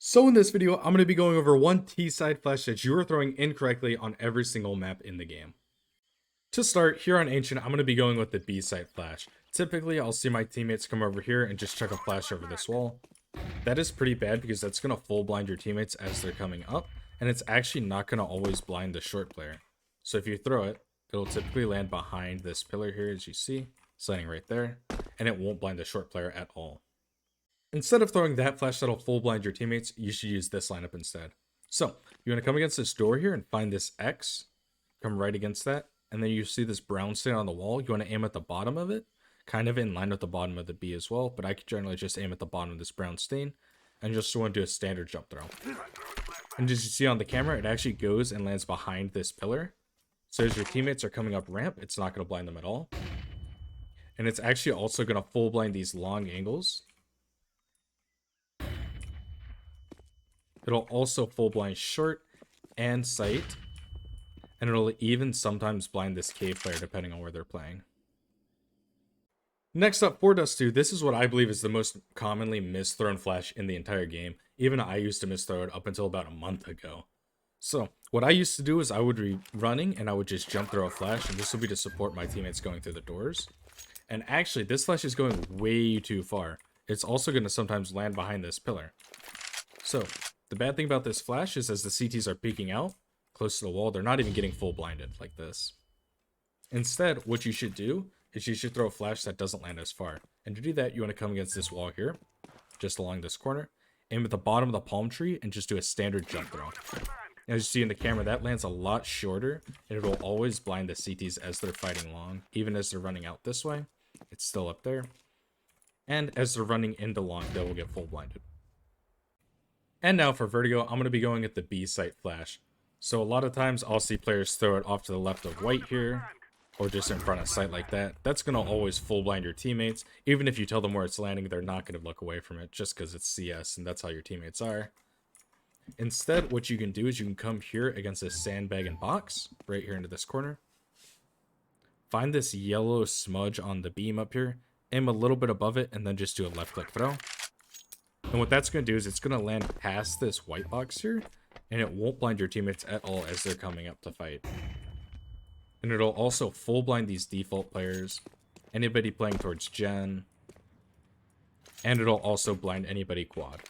So in this video, I'm going to be going over one T-side flash that you are throwing incorrectly on every single map in the game. To start, here on Ancient, I'm going to be going with the B-side flash. Typically, I'll see my teammates come over here and just chuck a flash over this wall. That is pretty bad because that's going to full blind your teammates as they're coming up, and it's actually not going to always blind the short player. So if you throw it, it'll typically land behind this pillar here, as you see, it's landing right there, and it won't blind the short player at all. Instead of throwing that flash that'll full blind your teammates, you should use this lineup instead. So, you want to come against this door here and find this X, come right against that, and then you see this brown stain on the wall. You want to aim at the bottom of it, kind of in line with the bottom of the B as well, but I could generally just aim at the bottom of this brown stain, and just want to do a standard jump throw. And as you see on the camera, it actually goes and lands behind this pillar. So as your teammates are coming up ramp, it's not going to blind them at all. And it's actually also going to full blind these long angles. It'll also full blind short and sight, and it'll even sometimes blind this cave player depending on where they're playing. Next up, for Dust 2, this is what I believe is the most commonly misthrown flash in the entire game. Even I used to misthrow it up until about a month ago. So, what I used to do is I would be running and I would just jump throw a flash, and this would be to support my teammates going through the doors. And actually, this flash is going way too far. It's also going to sometimes land behind this pillar. So, the bad thing about this flash is as the CTs are peeking out close to the wall, they're not even getting full blinded like this. Instead, what you should do is you should throw a flash that doesn't land as far. And to do that, you want to come against this wall here, just along this corner, aim at the bottom of the palm tree, and just do a standard jump throw. As you see in the camera, that lands a lot shorter, and it will always blind the CTs as they're fighting long. Even as they're running out this way, it's still up there. And as they're running into long, they will get full blinded. And now for Vertigo, I'm going to be going at the B site flash. So a lot of times I'll see players throw it off to the left of white here, or just in front of sight like that. That's going to always full blind your teammates. Even if you tell them where it's landing, they're not going to look away from it just because it's CS and that's how your teammates are. Instead, what you can do is you can come here against this sandbag and box, right here into this corner. Find this yellow smudge on the beam up here, aim a little bit above it, and then just do a left click throw. And what that's going to do is it's going to land past this white box here, and it won't blind your teammates at all as they're coming up to fight. And it'll also full blind these default players, anybody playing towards Gen, and it'll also blind anybody quad.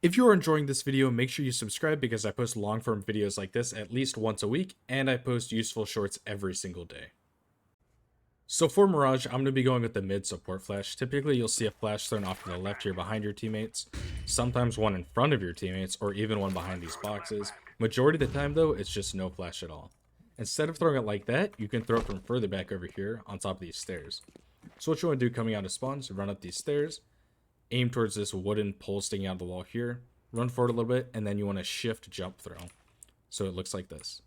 If you are enjoying this video, make sure you subscribe because I post long-form videos like this at least once a week, and I post useful shorts every single day. So for Mirage, I'm going to be going with the mid support flash. Typically, you'll see a flash thrown off to the left here behind your teammates, sometimes one in front of your teammates, or even one behind these boxes. Majority of the time, though, it's just no flash at all. Instead of throwing it like that, you can throw it from further back over here on top of these stairs. So what you want to do coming out of spawn is run up these stairs, aim towards this wooden pole sticking out of the wall here, run forward a little bit, and then you want to shift jump throw. So it looks like this.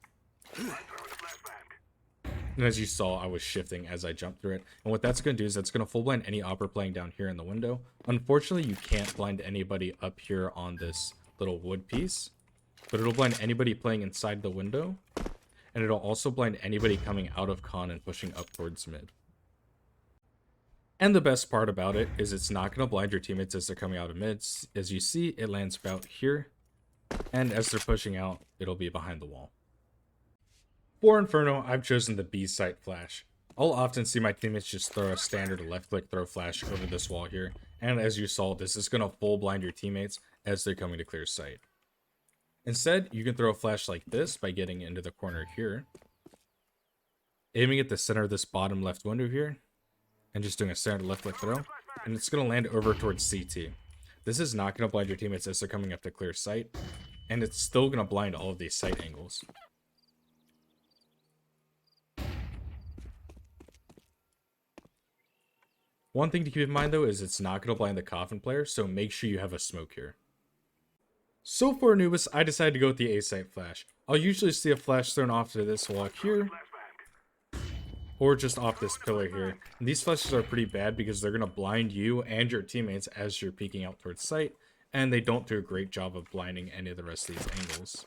And as you saw, I was shifting as I jumped through it. And what that's going to do is that's going to full blind any opera playing down here in the window. Unfortunately, you can't blind anybody up here on this little wood piece. But it'll blind anybody playing inside the window. And it'll also blind anybody coming out of con and pushing up towards mid. And the best part about it is it's not going to blind your teammates as they're coming out of mid. As you see, it lands about here. And as they're pushing out, it'll be behind the wall. For Inferno, I've chosen the B site flash. I'll often see my teammates just throw a standard left click throw flash over this wall here, and as you saw, this is going to full blind your teammates as they're coming to clear sight. Instead, you can throw a flash like this by getting into the corner here, aiming at the center of this bottom left window here, and just doing a standard left click throw, and it's going to land over towards CT. This is not going to blind your teammates as they're coming up to clear sight, and it's still going to blind all of these sight angles. One thing to keep in mind though is it's not going to blind the coffin player, so make sure you have a smoke here. So for Anubis, I decided to go with the A site flash. I'll usually see a flash thrown off to this wall here, or just off this pillar here. And these flashes are pretty bad because they're going to blind you and your teammates as you're peeking out towards sight, and they don't do a great job of blinding any of the rest of these angles.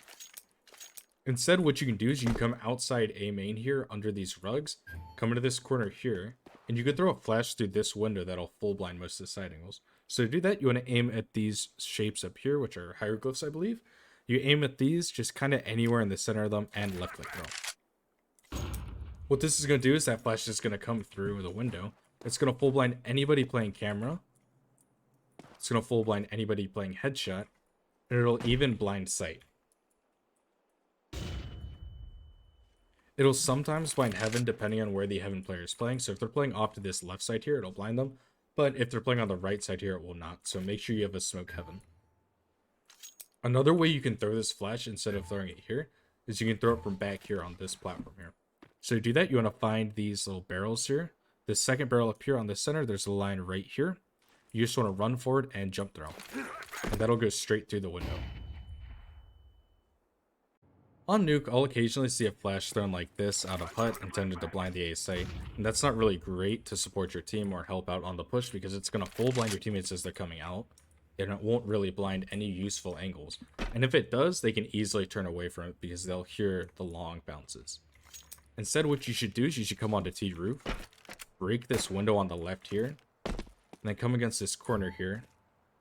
Instead, what you can do is you can come outside A main here under these rugs, come into this corner here, and you could throw a flash through this window that'll full blind most of the side angles. So to do that, you want to aim at these shapes up here, which are hieroglyphs, I believe. You aim at these just kind of anywhere in the center of them and left click throw. What this is going to do is that flash is going to come through the window. It's going to full blind anybody playing camera. It's going to full blind anybody playing headshot. And it'll even blind sight. It'll sometimes blind heaven depending on where the heaven player is playing. So if they're playing off to this left side here, it'll blind them. But if they're playing on the right side here, it will not. So make sure you have a smoke heaven. Another way you can throw this flash instead of throwing it here is you can throw it from back here on this platform here. So to do that, you want to find these little barrels here. The second barrel up here on the center, there's a line right here. You just want to run forward and jump throw. And that'll go straight through the window. On Nuke, I'll occasionally see a flash thrown like this out of hut intended to blind the A site, and that's not really great to support your team or help out on the push because it's going to full blind your teammates as they're coming out, and it won't really blind any useful angles. And if it does, they can easily turn away from it because they'll hear the long bounces. Instead, what you should do is you should come onto T roof, break this window on the left here, and then come against this corner here.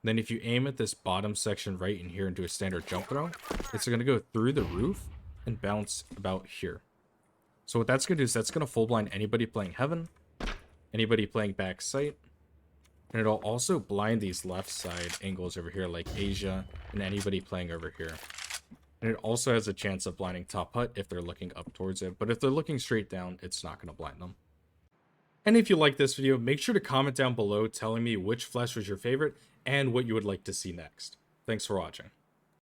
Then if you aim at this bottom section right in here and do a standard jump throw, it's going to go through the roof and bounce about here. So what that's going to do is that's going to full blind anybody playing heaven, anybody playing back sight, and it'll also blind these left side angles over here like Asia and anybody playing over here. And it also has a chance of blinding top hut if they're looking up towards it, but if they're looking straight down, it's not going to blind them. And if you like this video, make sure to comment down below telling me which flash was your favorite and what you would like to see next. Thanks for watching.